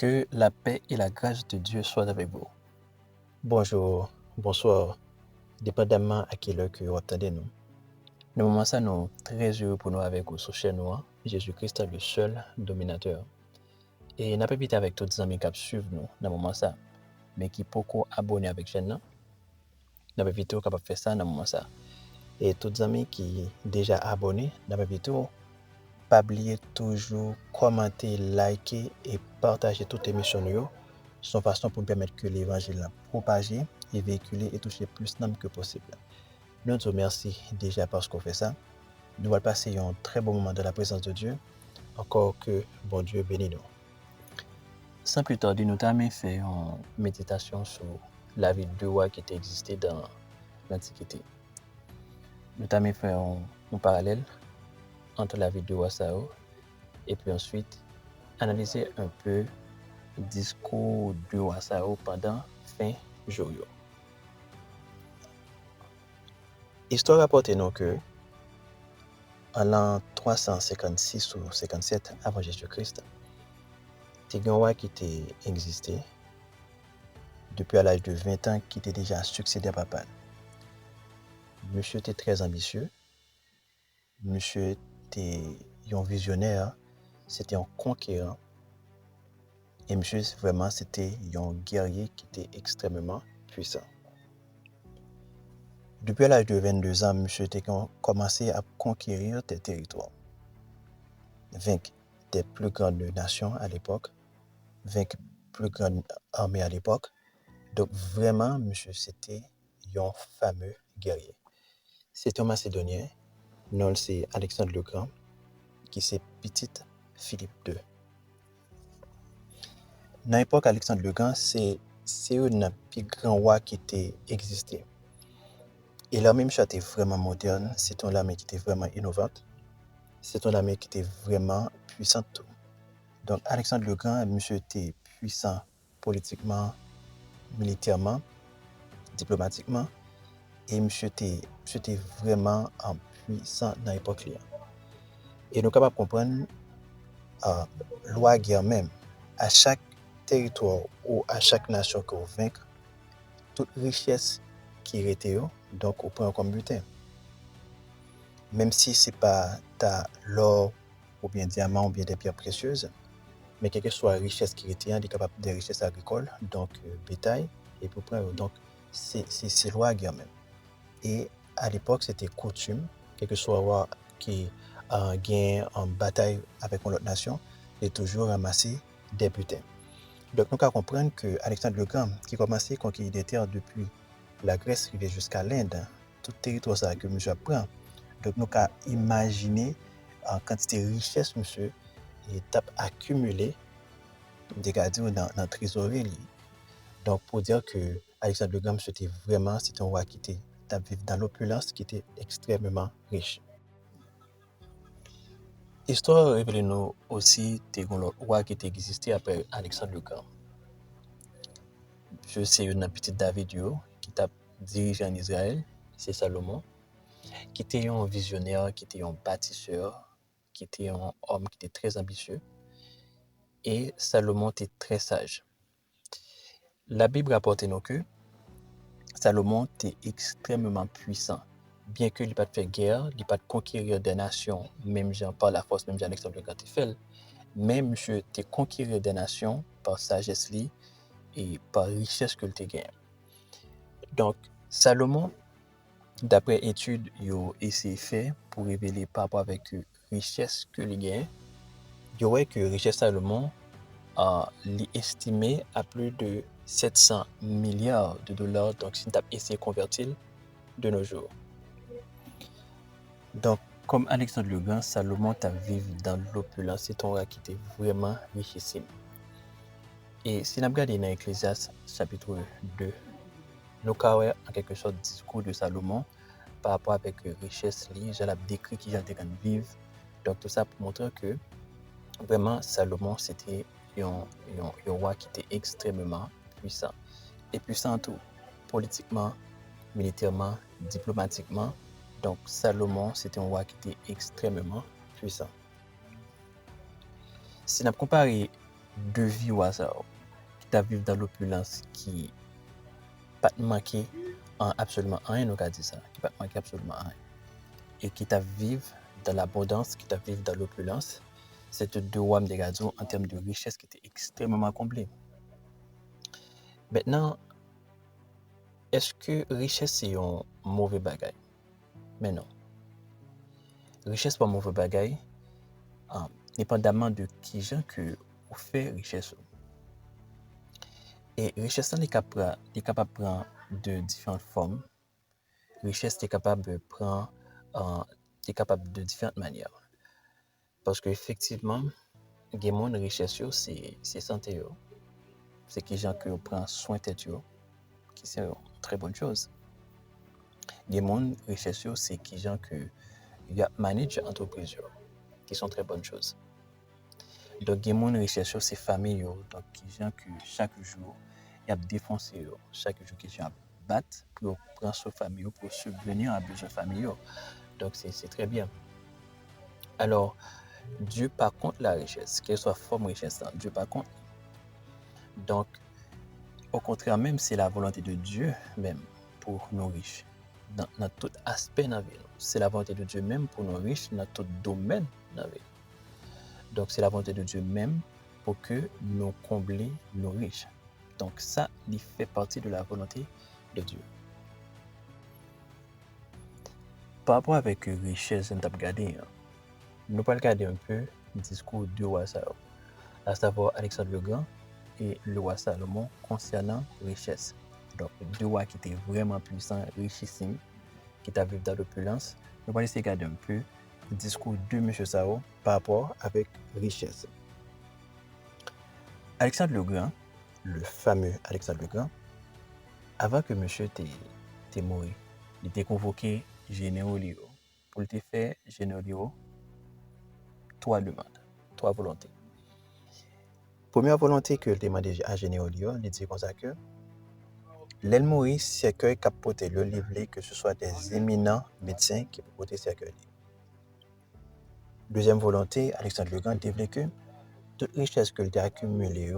Que la paix et la grâce de Dieu soient avec vous. Bonjour, bonsoir, dépendamment à quelle heure que vous attendez nous. Nous moments ça, nous très heureux pour nous avec vous sur chaîne nous, Jésus-Christ le seul dominateur. Et n'a pas vite avec tous les amis qui suivent nous dans moment ça, mais qui beaucoup abonnés avec chaîne là. N'a pas vite capable faire ça dans moment ça. Et tous les amis qui déjà abonnés, n'a pas vite pas oublier toujours commenter, liker et partager toutes les émissions yo. Son façon pour permettre que l'évangile propagé et véhiculé et toucher plus d'âmes que possible. Nous te remercions déjà parce qu'on fait ça. Nous allons passer un très bon moment dans la présence de Dieu. Encore que bon Dieu bénisse nous. Sans plus tarder, nous avons fait une méditation sur la vie de roi qui était existée dans l'Antiquité. Nous avons fait un parallèle entre la vie de roi Sao et puis ensuite analyser un peu le discours de roi Sao pendant fin jour. Histoire rapporte nous que en l'an 356 ou 57 avant Jésus-Christ, il y a un roi qui était existé depuis à l'âge de 20 ans qui était déjà succédé à papa. Monsieur était très ambitieux. Monsieur était un visionnaire, c'était un conquérant. Et monsieur vraiment c'était un guerrier qui était extrêmement puissant. Depuis l'âge de 22 ans, monsieur était commencé à conquérir des territoires, vaincre des plus grandes nations à l'époque, vaincre plus grande armée à l'époque. Donc vraiment, monsieur, c'était un fameux guerrier. C'est un Macédonien, non, c'est Alexandre le Grand, qui c'est petit Philippe II. Dans l'époque, Alexandre le Grand, c'est un des plus grands rois qui était existé. Et l'armée était vraiment moderne, c'est une armée qui était vraiment innovante, c'est une armée qui était vraiment puissante. Donc Alexandre le Grand, monsieur était puissant politiquement, militairement, diplomatiquement, et monsieur était vraiment en puissant dans l'époque. Et nous sommes capables de comprendre loi guerre même, à chaque territoire ou à chaque nation que vous vaincrez, toute richesse qui était donc au point comme butin. Même si ce n'est pas l'or ou bien diamant ou bien des pierres précieuses, mais quelle que soit la richesse qui était, il est capable des richesses agricoles, donc bétail, et pour prendre, donc c'est loi guerre même. Et à l'époque, c'était coutume, quel que soit roi qui gagne en bataille avec une autre nation, de toujours ramasser des butins. Donc, nous pouvons comprendre que Alexandre le Grand, qui commençait à conquérir des terres depuis la Grèce jusqu'à l'Inde, tout territoire ça que monsieur prend. Donc, nous pouvons imaginer en quantité de richesse, monsieur, et tape accumulé dans la trésorerie. Donc, pour dire que Alexandre le Grand, c'était un roi qui était dans l'opulence, qui était extrêmement riche. L'histoire révèle nous aussi des rois qui existaient après Alexandre le Grand. Je sais une petite David qui t'a dirigé en Israël, c'est Salomon, qui était un visionnaire, qui était un bâtisseur, qui était un homme qui était très ambitieux. Et Salomon était très sage. La Bible rapporte nous que Salomon était extrêmement puissant. Bien qu'il n'ait pas fait guerre, il n'ait pas conquérir des nations, même par la force, même Alexandre le Grand fait, mais monsieur était conquérir des nations par sagesse et par richesse que il gagné. Donc, Salomon, d'après études, il a essayé de faire pour révéler par rapport avec la richesse que il gagne. Il y aurait que richesse Salomon estimé à plus de 700 milliards de dollars, donc si on a essayé de convertir de nos jours. Donc, comme Alexandre le Grand, Salomon a vécu dans l'opulence, c'est un roi qui était vraiment richissime. Et si on regarde dans Ecclésiaste chapitre 2, nous avons en quelque sorte le discours de Salomon par rapport avec la richesse, j'ai décrit qui j'ai vivre. Donc, tout ça pour montrer que vraiment Salomon, c'était un roi qui était extrêmement puissant. Et puissant tout, politiquement, militairement, diplomatiquement. Donc, Salomon, c'était un roi qui était extrêmement puissant. Si on compare de vie ou ça, qui t'a vivre dans l'opulence, qui pas te manquer en absolument rien, nous qu'a dit ça, qui pas te manquer absolument rien, et qui t'a vivre dans l'abondance, qui t'a vivre dans l'opulence, c'est deux wam de gazou en termes de richesse qui était extrêmement complet. Maintenant, est-ce que richesse c'est un mauvais bagage? Mais non. Richesse pas mauvais bagage, dépendamment de qui gens que vous fait richesse. Et richesse est capable de prendre de différentes formes. Richesse est capable de prendre capable de différentes manières. Parce que effectivement, des monde richesse c'est santé, c'est qui gens que prend soin de tête, qui c'est une très bonne chose. Des monde richesse c'est qui gens que manage entreprise, qui sont très bonnes choses. Donc des monde richesse c'est famille, donc qui gens que chaque jour il y a défoncé, chaque jour qui gens battre pour prendre soin famille, pour subvenir à besoins familiaux. Donc c'est très bien. Alors Dieu par contre la richesse, quelle soit forme richesse, Dieu par contre. Donc au contraire, même c'est la volonté de Dieu même pour nos riches. Dans tout aspect de la vie. C'est la volonté de Dieu même pour nos riches dans tout domaine de la vie. Donc c'est la volonté de Dieu même pour que nous comblions nos riches. Donc ça, il fait partie de la volonté de Dieu. Par rapport avec richesse, nous avons regardé, nous allons regarder un peu le discours du roi Salomon, à savoir Alexandre le Grand et le roi Salomon concernant richesse. Donc, deux rois qui étaient vraiment puissants, richissimes, qui étaient vivre dans l'opulence. Nous allons essayer de regarder un peu le discours de M. Sao par rapport avec richesse. Alexandre le Grand, le fameux Alexandre le Grand, avant que monsieur t'ait mort, il était convoqué généraux pour le faire généraux trois demandes, trois volontés. Première volonté que le demandé à généraux, il dit comme ça que l'aile mourir cercueil qui porté le livre que ce soit des éminents médecins qui porter cercueil. Deuxième volonté, Alexandre le Grand développe que toute richesse que il a accumulée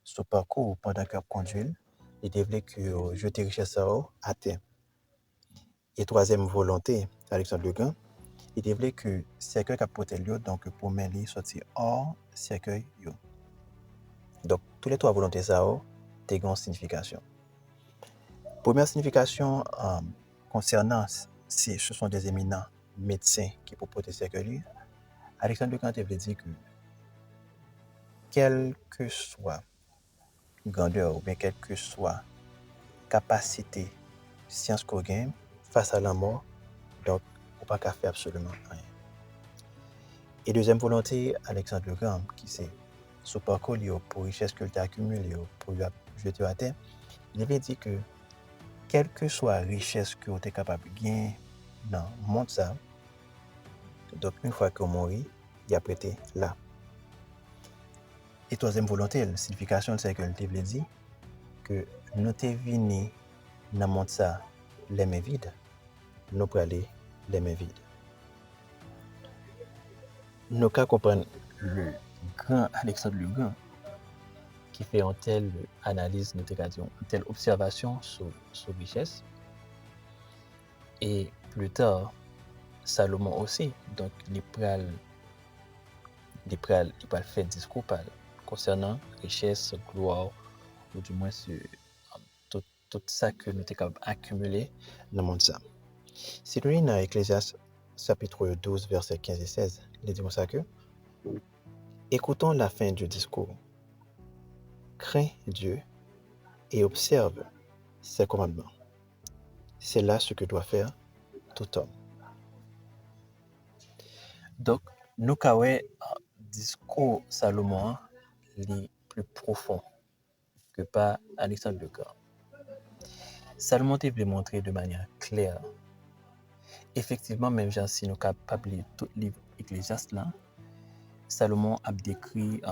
son parcours pendant qu'il conduit, il développe que jeter richesse à terre. Et troisième volonté, Alexandre le Grand, il développe que cercueil qui porté lui donc pour mener sortir hors cercueil. Donc toutes les trois volontés ça ont des grandes significations. Première signification concernant si ce sont des éminents médecins qui peuvent porter cercueil, Alexandre le Grand veut dire que quelle que soit grandeur ou bien quelle que soit capacité science qu'on gagne face à la mort, donc on ne peut pas faire absolument rien. Et deuxième volonté, Alexandre le Grand, qui c'est son parcours pour richesse qu'il a accumulée pour jeter à terre, il veut dire que quelle que soit la richesse que vous êtes capable de gagner dans le monde, ça, donc une fois qu'on mourit, il a prêté là. Et troisième volonté, la signification, c'est que le veut dire que nous sommes venus dans le monde, ça, les mains vides, nous pour aller les mains vides. Nous pouvons comprendre le grand Alexandre le Grand qui fait une telle analyse, une telle observation sur richesse. Et plus tard, Salomon aussi, donc il peut faire discours concernant richesse, gloire, ou du moins tout ça que nous sommes capables d'accumuler dans le monde. Si nous lisons dans Ecclésiaste chapitre 12, versets 15 et 16, il dit ça que écoutons la fin du discours. Crains Dieu et observe ses commandements. C'est là ce que doit faire tout homme. Donc, nous avons un discours Salomon le plus profond que par Alexandre le Grand. Salomon voulait montrer de manière claire. Effectivement, même si nous sommes capables de lire tout le livre Ecclésiaste là, Salomon a décrit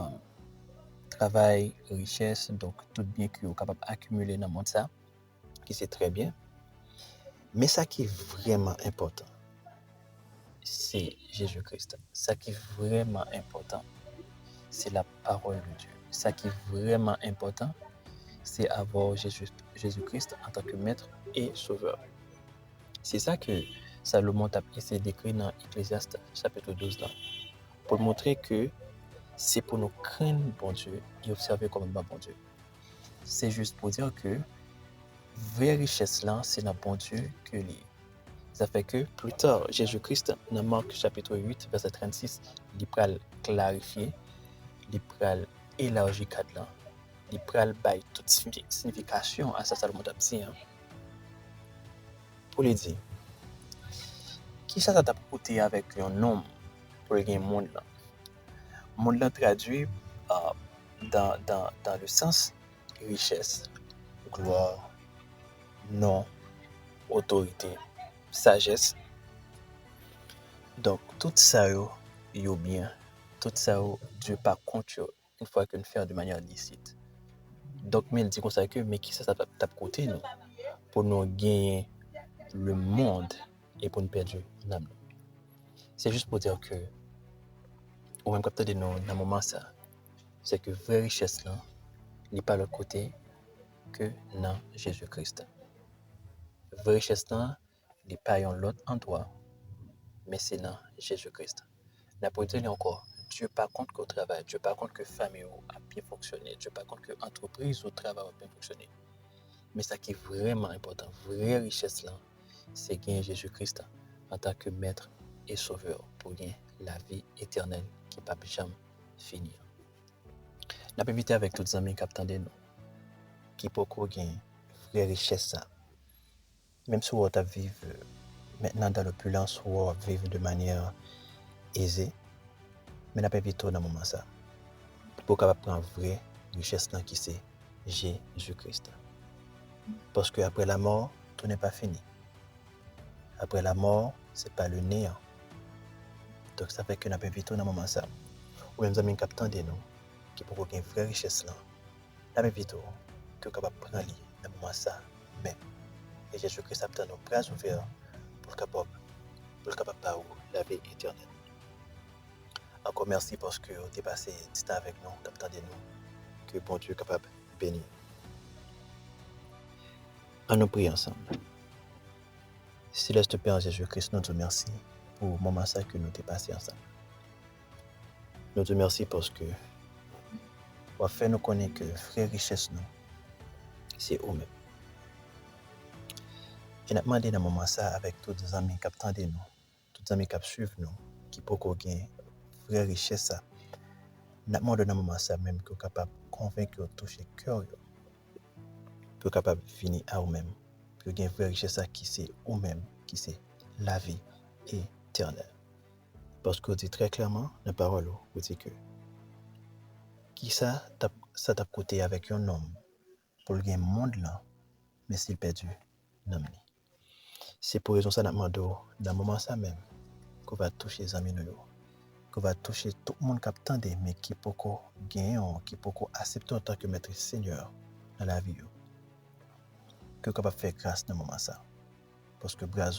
travail, richesse, donc tout bien que nous sommes capables d'accumuler dans le monde, ça, qui c'est très bien. Mais ça qui est vraiment important, c'est Jésus-Christ. Ça qui est vraiment important, c'est la parole de Dieu. ça qui est vraiment important, c'est avoir Jésus-Christ en tant que maître et sauveur. C'est ça que Salomon a essayé d'écrire dans Ecclésiaste chapitre 12 là, pour montrer que c'est pour nous craindre bon Dieu et observer comme un bon Dieu. C'est juste pour dire que vraie richesse là, c'est dans bon Dieu que les. Ça fait que plus tard, Jésus-Christ, dans Marc chapitre 8, verset 36, il va clarifier, il va élargir le cadre là, il va bailler toute signification à ça Salomon a dit. Pour lui dire, qui ça t'a coûté avec un nom pour le monde là? Monde là traduit dans le sens richesse, gloire, nom, autorité, sagesse. Donc, tout ça, yo bien, tout ça, Dieu par contre, une fois qu'on fait de manière licite. Donc, mais il dit comme ça que, mais qui ça t'a coûté nous, pour nous gagner le monde et pour nous perdre l'âme. C'est juste pour dire que, ou même capter de nous, dans le moment ça, c'est que vraie richesse là, n'est pas le côté que dans Jésus-Christ. Vraie richesse là, n'est pas un l'autre endroit, mais c'est dans Jésus-Christ. La dire encore, Dieu par contre qu'au travail, Dieu par contre que famille a bien fonctionné, Dieu par contre que entreprise au travail a bien fonctionné. Mais ce qui est vraiment important, vraie richesse là, c'est gagner Jésus-Christ en tant que maître et sauveur pour gagner la vie éternelle qui ne peut jamais finir. Nous avons invité avec tous les amis qui attendent nous, qui peuvent gagner vraie richesse. Même si vous vivez maintenant dans l'opulence, vous vivez de manière aisée, mais nous avons invité dans ce moment ça. Pour capable prendre vraie richesse qui c'est Jésus-Christ. Parce qu'après la mort, tout n'est pas fini. Après la mort, c'est pas le néant. Donc ça fait que nous avons invité dans ce moment ça. Ou même amis captant de nous, qui pour gagner vraie richesse là, nous avons invité que capable prendre dans ce moment ça même. Et Jésus-Christ a nos bras ouverts pour capable par la vie éternelle. Encore merci parce que vous avez passé du temps avec nous, d'attendre nous, que bon Dieu est capable de bénir. On nous prie ensemble. Céleste Père Jésus-Christ, nous te remercions pour le moment que nous avons passé ensemble. Nous te remercions parce que vous avez fait nous connaître que vraie richesse, c'est vous-même. Et nous avons demandé dans ce moment avec tous les amis qui attendent nous, tous les amis qui suivent nous, qui peuvent gagner vraie richesse. Nous avons demandé dans ce moment même que vous êtes capable de convaincre, de toucher le cœur, pour capable de finir à vous-même. Pour gagner vraie richesse qui c'est vous-même, qui c'est la vie éternelle. Parce que vous dit très clairement dans la parole, vous dit que qui ça t'a coûté avec un homme pour le monde là, mais s'il perdu l'homme. C'est pour raison ça nous demande dans le moment ça même qu'on va toucher les amis nous, qu'on va toucher tout le monde qui attend mais qui peut gagner, qui peut accepter en tant que maître Seigneur dans la vie. Que capable faire grâce dans le moment ça. Parce que bras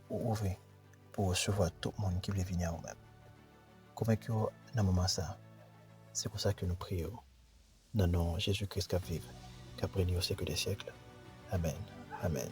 ouverts pour recevoir tout le monde qui veut venir à nous-mêmes. Convaincu dans le moment ça, c'est pour ça que nous prions. Dans le nom de Jésus-Christ qui vive, qui a régné au siècle des siècles. Amen. Amen.